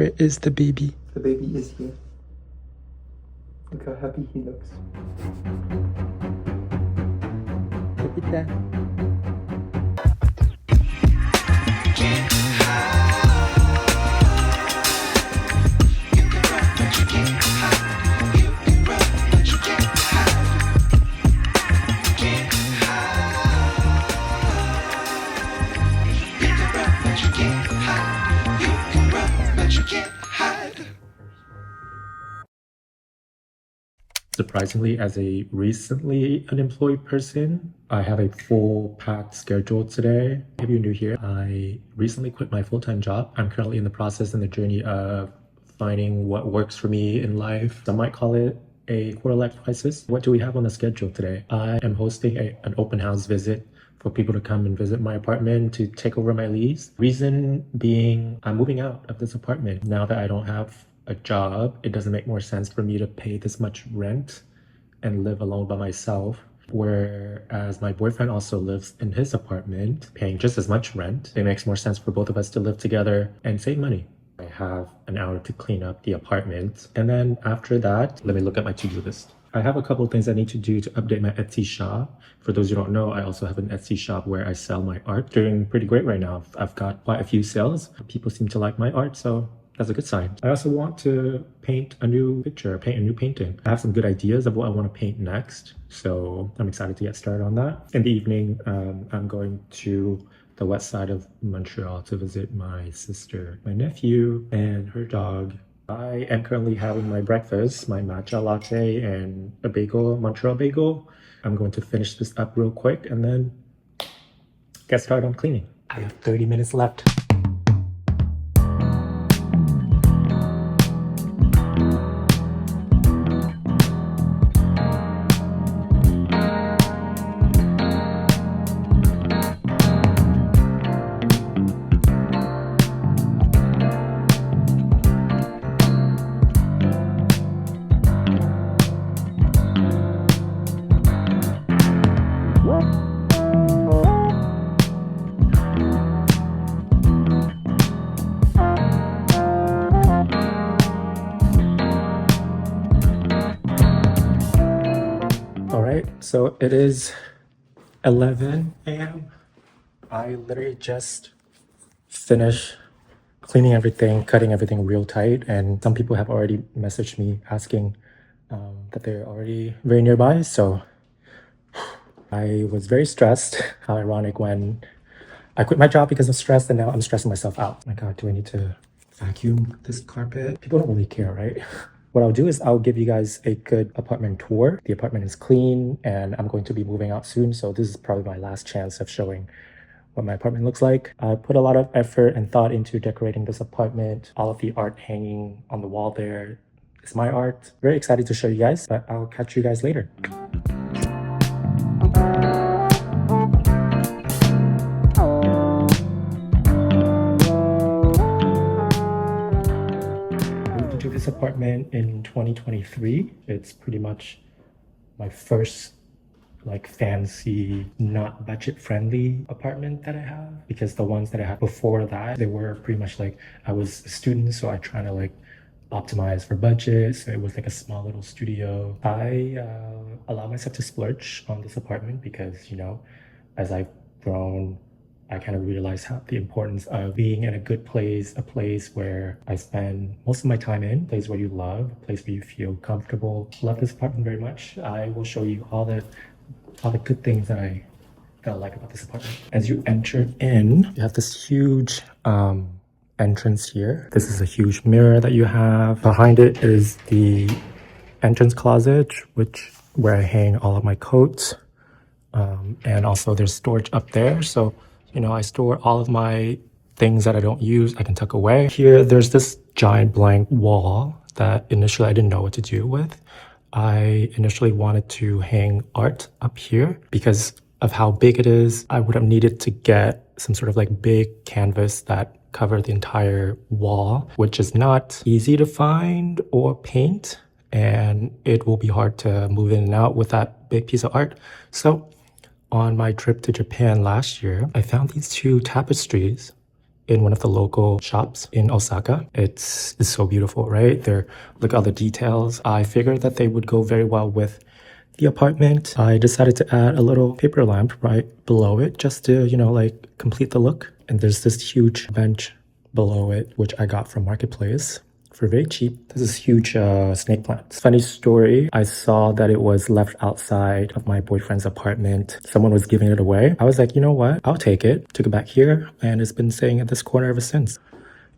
Where is the baby? The baby is here. Look how happy he looks. Capitaine. Surprisingly, as a recently unemployed person, I have a full packed schedule today. If you're new here, I recently quit my full-time job. I'm currently in the process and the journey of finding what works for me in life. Some might call it a quarter-life crisis. What do we have on the schedule today? I am hosting an open house visit for people to come and visit my apartment to take over my lease. Reason being, I'm moving out of this apartment. Now that I don't have a job, it doesn't make more sense for me to pay this much rent and live alone by myself. Whereas my boyfriend also lives in his apartment, paying just as much rent. It makes more sense for both of us to live together and save money. I have an hour to clean up the apartment. And then after that, let me look at my to-do list. I have a couple of things I need to do to update my Etsy shop. For those who don't know, I also have an Etsy shop where I sell my art. Doing pretty great right now. I've got quite a few sales. People seem to like my art, so that's a good sign. I also want to paint a new picture, paint a new painting. I have some good ideas of what I want to paint next, so I'm excited to get started on that. In the evening, I'm going to the west side of Montreal to visit my sister, my nephew, and her dog. I am currently having my breakfast, my matcha latte and a bagel, Montreal bagel. I'm going to finish this up real quick and then get started on cleaning. I have 30 minutes left. So it is 11 a.m. I literally just finished cleaning everything, cutting everything real tight, and some people have already messaged me asking that they're already very nearby. So I was very stressed. How ironic when I quit my job because of stress and now I'm stressing myself out. My God, do I need to vacuum this carpet? People don't really care, right? What I'll do is I'll give you guys a good apartment tour. The apartment is clean and I'm going to be moving out soon. So this is probably my last chance of showing what my apartment looks like. I put a lot of effort and thought into decorating this apartment. All of the art hanging on the wall there is my art. Very excited to show you guys, but I'll catch you guys later. This apartment in 2023. It's pretty much my first like fancy, not budget friendly apartment that I have, because the ones that I had before that, they were pretty much like, I was a student, so I try to like optimize for budget. So it was like a small little studio. I allow myself to splurge on this apartment because, you know, as I've grown, I kind of realized the importance of being in a good place, a place where I spend most of my time in, a place where you love, a place where you feel comfortable. Love this apartment very much. I will show you all the good things that I like about this apartment. As you enter in, you have this huge entrance here. This is a huge mirror that you have. Behind it is the entrance closet, where I hang all of my coats. And also there's storage up there. So, you know, I store all of my things that I don't use, I can tuck away. Here, there's this giant blank wall that initially I didn't know what to do with. I initially wanted to hang art up here because of how big it is. I would have needed to get some sort of like big canvas that covered the entire wall, which is not easy to find or paint. And it will be hard to move in and out with that big piece of art. So on my trip to Japan last year, I found these two tapestries in one of the local shops in Osaka. It's so beautiful, right? Look at all the details. I figured that they would go very well with the apartment. I decided to add a little paper lamp right below it just to, like complete the look. And there's this huge bench below it, which I got from Marketplace for very cheap. This is huge snake plant. Funny story, I saw that it was left outside of my boyfriend's apartment. Someone was giving it away. I was like, you know what? I'll take it. Took it back here and it's been staying at this corner ever since.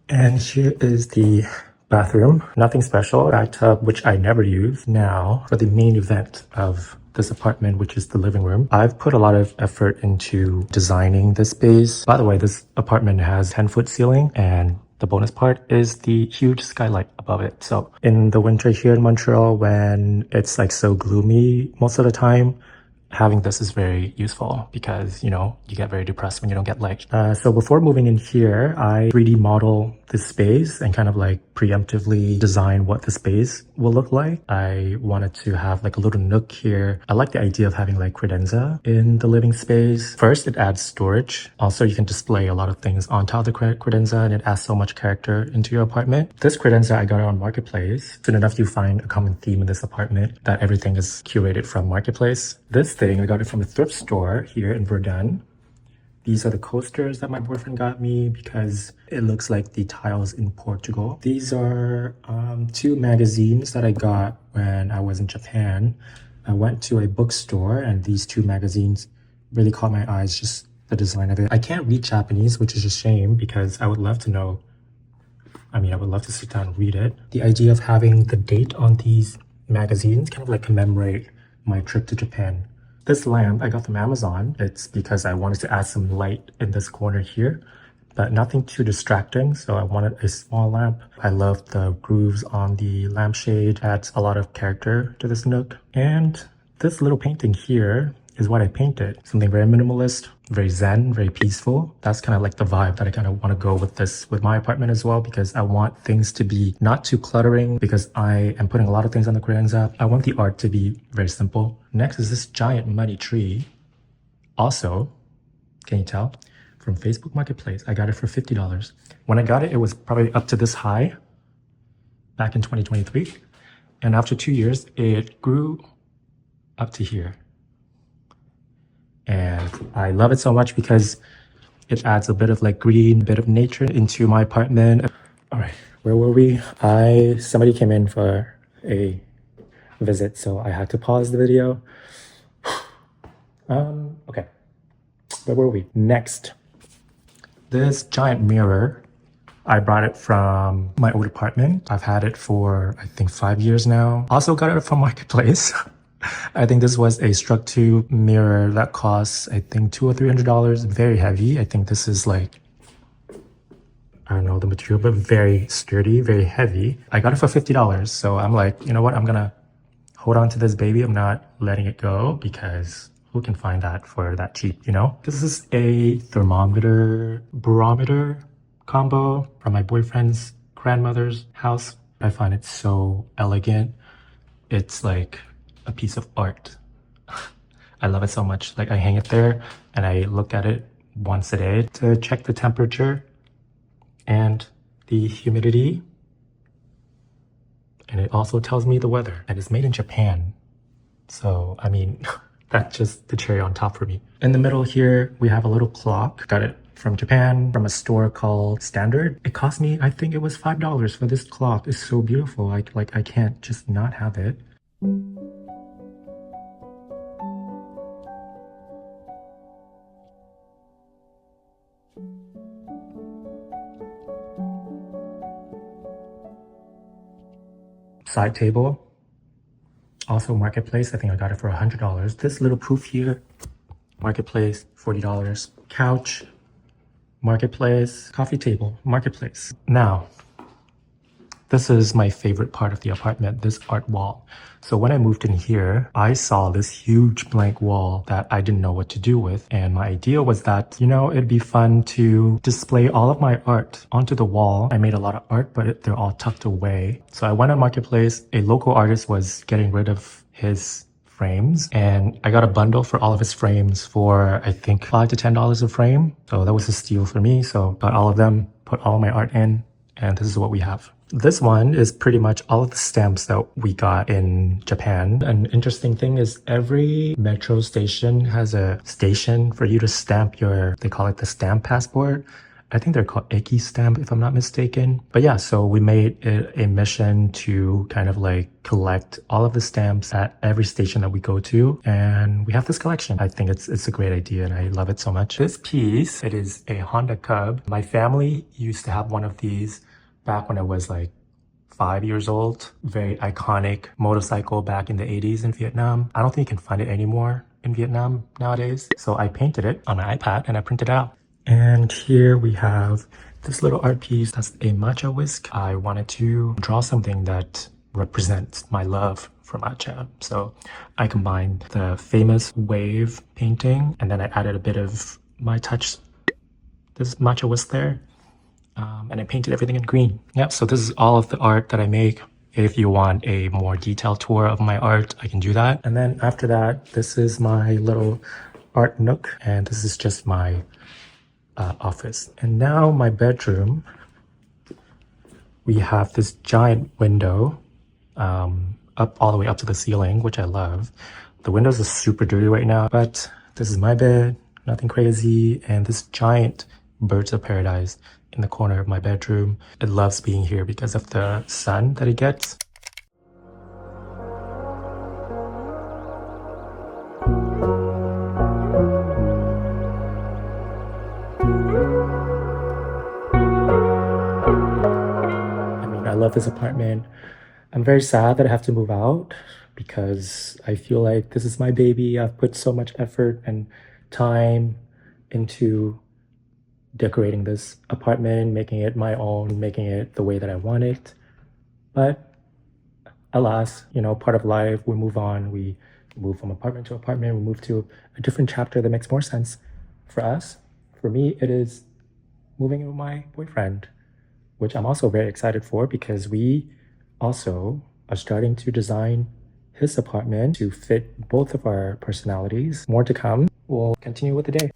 And here is the bathroom. Nothing special. Bathtub, which I never use. Now, for the main event of this apartment, which is the living room. I've put a lot of effort into designing this space. By the way, this apartment has 10-foot ceiling, and the bonus part is the huge skylight above it. So in the winter here in Montreal, when it's like so gloomy most of the time, having this is very useful because, you get very depressed when you don't get light. So before moving in here, I 3D model the space and kind of like preemptively design what the space will look like. I wanted to have like a little nook here. I like the idea of having like credenza in the living space. First, it adds storage. Also, you can display a lot of things on top of the credenza and it adds so much character into your apartment. This credenza, I got it on Marketplace. Soon enough, you find a common theme in this apartment that everything is curated from Marketplace. This thing, I got it from a thrift store here in Verdun. These are the coasters that my boyfriend got me because it looks like the tiles in Portugal. These are 2 magazines that I got when I was in Japan. I went to a bookstore and these 2 magazines really caught my eyes, just the design of it. I can't read Japanese, which is a shame because I would love to know. I would love to sit down and read it. The idea of having the date on these magazines kind of like commemorate my trip to Japan. This lamp I got from Amazon. It's because I wanted to add some light in this corner here, but nothing too distracting. So I wanted a small lamp. I love the grooves on the lampshade. Adds a lot of character to this nook. And this little painting here is what I painted. Something very minimalist, very zen, very peaceful. That's kind of like the vibe that I kind of want to go with my apartment as well, because I want things to be not too cluttering because I am putting a lot of things on the credenza. I want the art to be very simple. Next is this giant money tree. Also, can you tell? From Facebook Marketplace. I got it for $50. When I got it, it was probably up to this high back in 2023. And after 2 years, it grew up to here. And I love it so much because it adds a bit of like green, a bit of nature into my apartment. All right, where were we? Somebody came in for a visit, so I had to pause the video. Okay, where were we? Next, this giant mirror. I brought it from my old apartment. I've had it for, I think, 5 years now. Also got it from Marketplace. I think this was a struck to mirror that costs, I think, $200 or $300. Very heavy. I think this is like, I don't know the material, but very sturdy, very heavy. I got it for $50. So I'm like, you know what? I'm gonna hold on to this baby. I'm not letting it go because who can find that for that cheap, This is a thermometer, barometer combo from my boyfriend's grandmother's house. I find it so elegant. It's like a piece of art. I love it so much. Like I hang it there and I look at it once a day to check the temperature and the humidity. And it also tells me the weather. And it's made in Japan. So, that's just the cherry on top for me. In the middle here, we have a little clock. Got it from Japan, from a store called Standard. It cost me, I think it was $5 for this clock. It's so beautiful. I can't just not have it. Side table, also Marketplace. I think I got it for $100. This little proof here, Marketplace, $40. Couch, Marketplace. Coffee table, Marketplace. Now, this is my favorite part of the apartment, this art wall. So when I moved in here, I saw this huge blank wall that I didn't know what to do with. And my idea was that, it'd be fun to display all of my art onto the wall. I made a lot of art, but they're all tucked away. So I went on Marketplace. A local artist was getting rid of his frames, and I got a bundle for all of his frames for I think $5 to $10 a frame. So that was a steal for me. So got all of them, put all my art in, and this is what we have. This one is pretty much all of the stamps that we got in Japan. An interesting thing is every metro station has a station for you to stamp your, they call it the stamp passport. I think they're called Eki-stamp if I'm not mistaken. But yeah, so we made it a mission to kind of like collect all of the stamps at every station that we go to. And we have this collection. I think it's a great idea and I love it so much. This piece, it is a Honda Cub. My family used to have one of these back when I was like 5 years old. Very iconic motorcycle back in the 80s in Vietnam. I don't think you can find it anymore in Vietnam nowadays. So I painted it on my iPad and I printed it out. And here we have this little art piece. That's a matcha whisk. I wanted to draw something that represents my love for matcha. So I combined the famous wave painting and then I added a bit of my touch, this matcha whisk there. And I painted everything in green. Yep, so this is all of the art that I make. If you want a more detailed tour of my art, I can do that. And then after that, this is my little art nook. And this is just my office. And now my bedroom, we have this giant window up all the way up to the ceiling, which I love. The windows are super dirty right now, but this is my bed, nothing crazy. And this giant birds of paradise in the corner of my bedroom. It loves being here because of the sun that it gets. I mean, I love this apartment. I'm very sad that I have to move out because I feel like this is my baby. I've put so much effort and time into decorating this apartment, making it my own, making it the way that I want it. But alas, you know, part of life, we move on, we move from apartment to apartment, we move to a different chapter that makes more sense for us. For me, it is moving in with my boyfriend, which I'm also very excited for because we also are starting to design his apartment to fit both of our personalities. More to come. We'll continue with the day.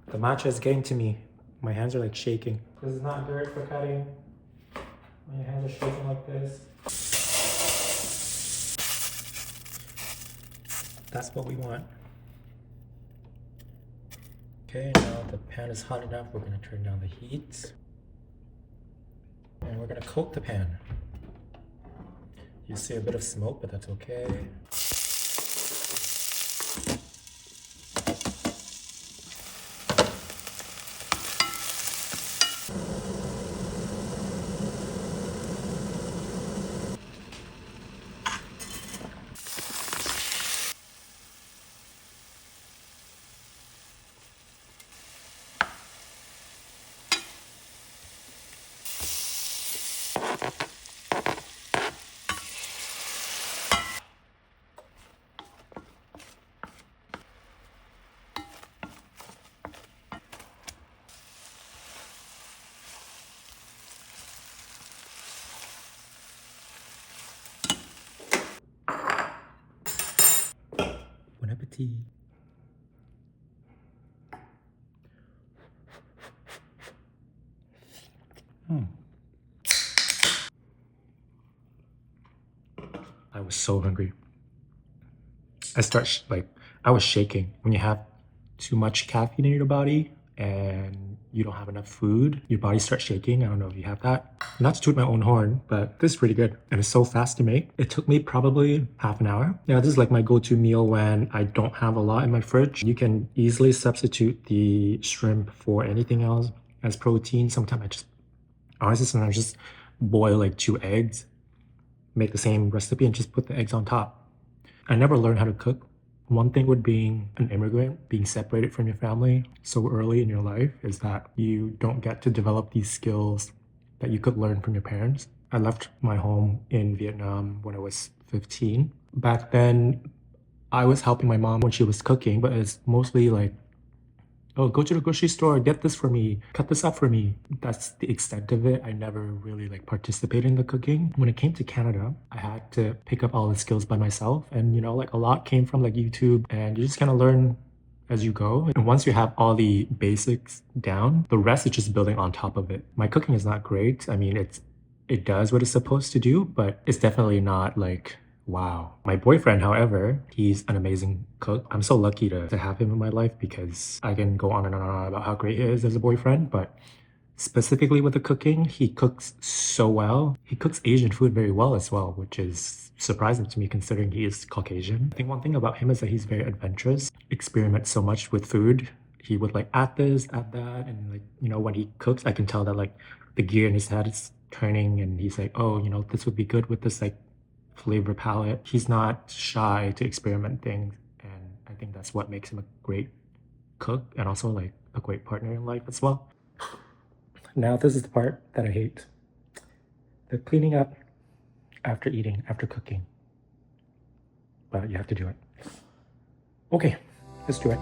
The matcha is getting to me. My hands are like shaking. This is not good for cutting. My hands are shaking like this. That's what we want. Okay, now the pan is hot enough. We're gonna turn down the heat. And we're gonna coat the pan. You see a bit of smoke, but that's okay. Bon appetit. I was so hungry. I was shaking. When you have too much caffeine in your body and you don't have enough food, your body starts shaking. I don't know if you have that. Not to toot my own horn, but this is pretty good. And it's so fast to make. It took me probably half an hour. Yeah, this is like my go-to meal when I don't have a lot in my fridge. You can easily substitute the shrimp for anything else as protein. Sometimes I just boil like 2 eggs, make the same recipe and just put the eggs on top. I never learned how to cook. One thing with being an immigrant, being separated from your family so early in your life is that you don't get to develop these skills that you could learn from your parents. I left my home in Vietnam when I was 15. Back then, I was helping my mom when she was cooking, but it's mostly like, oh, go to the grocery store, get this for me, cut this up for me. That's the extent of it. I never really like participated in the cooking. When it came to Canada, I had to pick up all the skills by myself. And, like a lot came from like YouTube and you just kind of learn as you go. And once you have all the basics down, the rest is just building on top of it. My cooking is not great. I mean, it does what it's supposed to do, but it's definitely not like wow. My boyfriend, however, he's an amazing cook. I'm so lucky to have him in my life because I can go on and on about how great he is as a boyfriend, but specifically with the cooking, he cooks so well. He cooks Asian food very well as well, which is surprising to me considering he is Caucasian. I think one thing about him is that he's very adventurous, experiments so much with food. He would like add this, add that, and like, when he cooks, I can tell that like the gear in his head is turning and he's like, oh, this would be good with this like flavor palette. He's not shy to experiment things, and I think that's what makes him a great cook and also like a great partner in life as well. Now this is the part that I hate. The cleaning up after eating, after cooking. But you have to do it. Okay, let's do it.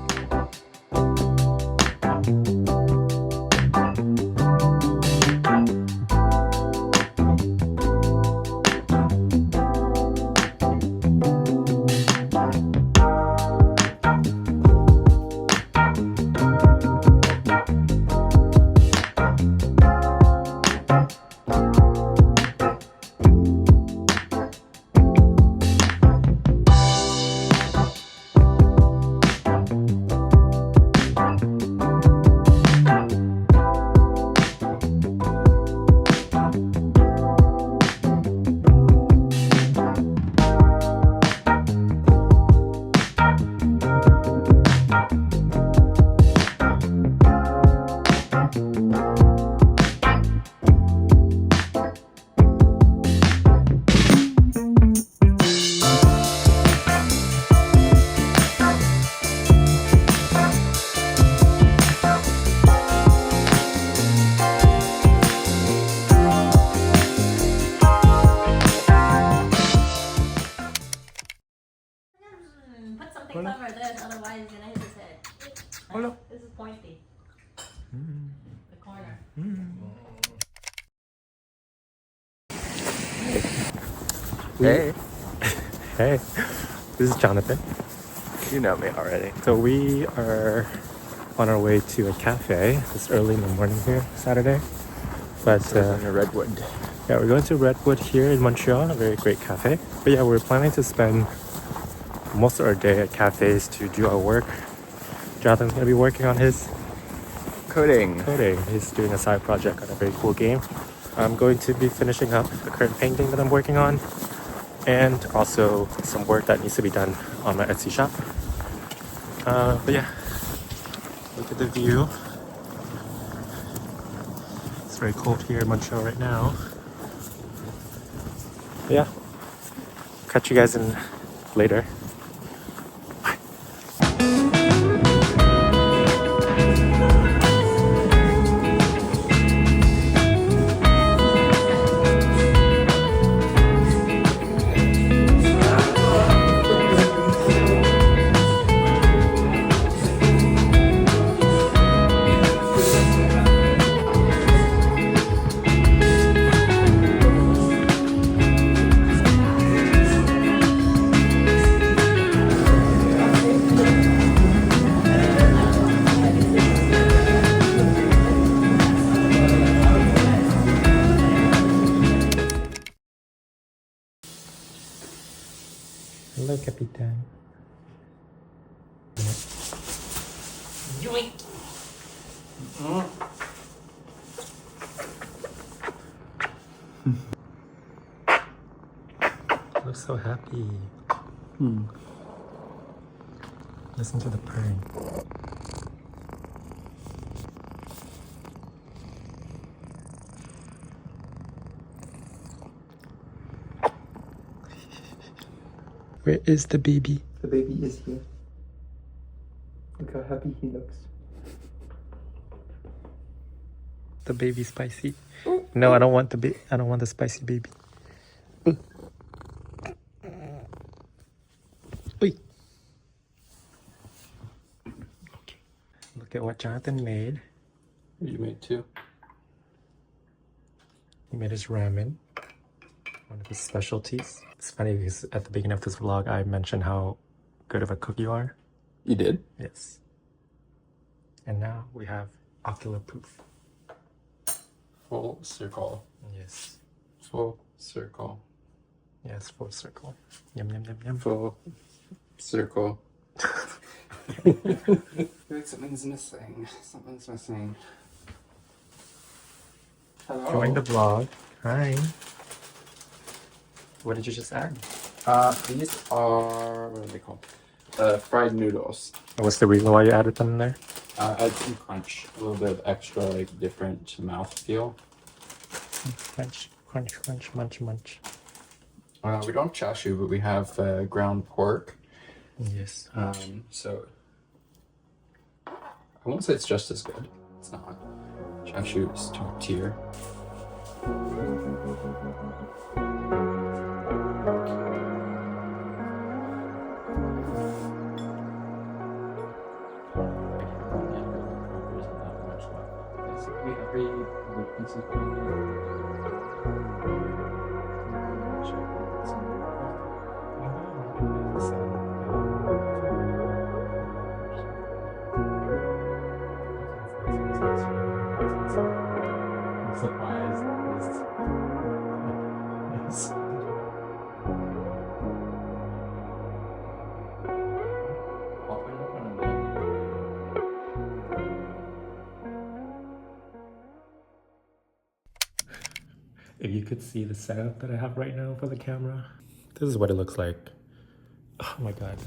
Put something clever this, otherwise he's gonna hit his head. Hello. This is pointy. The corner. Hey. Hey. This is Jonathan. You know me already. So we are on our way to a cafe. It's early in the morning here, Saturday. But In Redwood. yeah, we're going to Redwood here in Montreal, a very great cafe. But yeah, we're planning to spend most of our day at cafes to do our work. Jonathan's gonna be working on his Coding. He's doing a side project on a very cool game. I'm going to be finishing up the current painting that I'm working on, and also some work that needs to be done on my Etsy shop. But yeah, look at the view. It's very cold here in Montreal right now. But yeah, catch you guys in later. Hello, Capitaine. Yoink. Looks so happy. Hmm. Listen to the purring. Where is the baby? The baby is here. Look how happy he looks. The baby spicy. No, I don't want the I don't want the spicy baby. Oi. Okay. Look at what Jonathan made. You made two. He made his ramen, one of his specialties. It's funny because at the beginning of this vlog, I mentioned how good of a cook you are. You did? Yes. And now we have ocular proof. Full circle. Yes. Full circle. Yes, full circle. Yum, yum, yum, yum. Full circle. Something's missing. Something's missing. Hello. Join the vlog. Hi. What did you just add? These are, what are they called? Fried noodles. What's the reason why you added them in there? Add some crunch, a little bit of extra, like, different mouthfeel. Crunch, crunch, crunch, munch, munch. We don't have chashu, but we have ground pork. Yes. So I won't say it's just as good. It's not. Chashu is top tier. If you could see the setup that I have right now for the camera, this is what it looks like. Oh my god.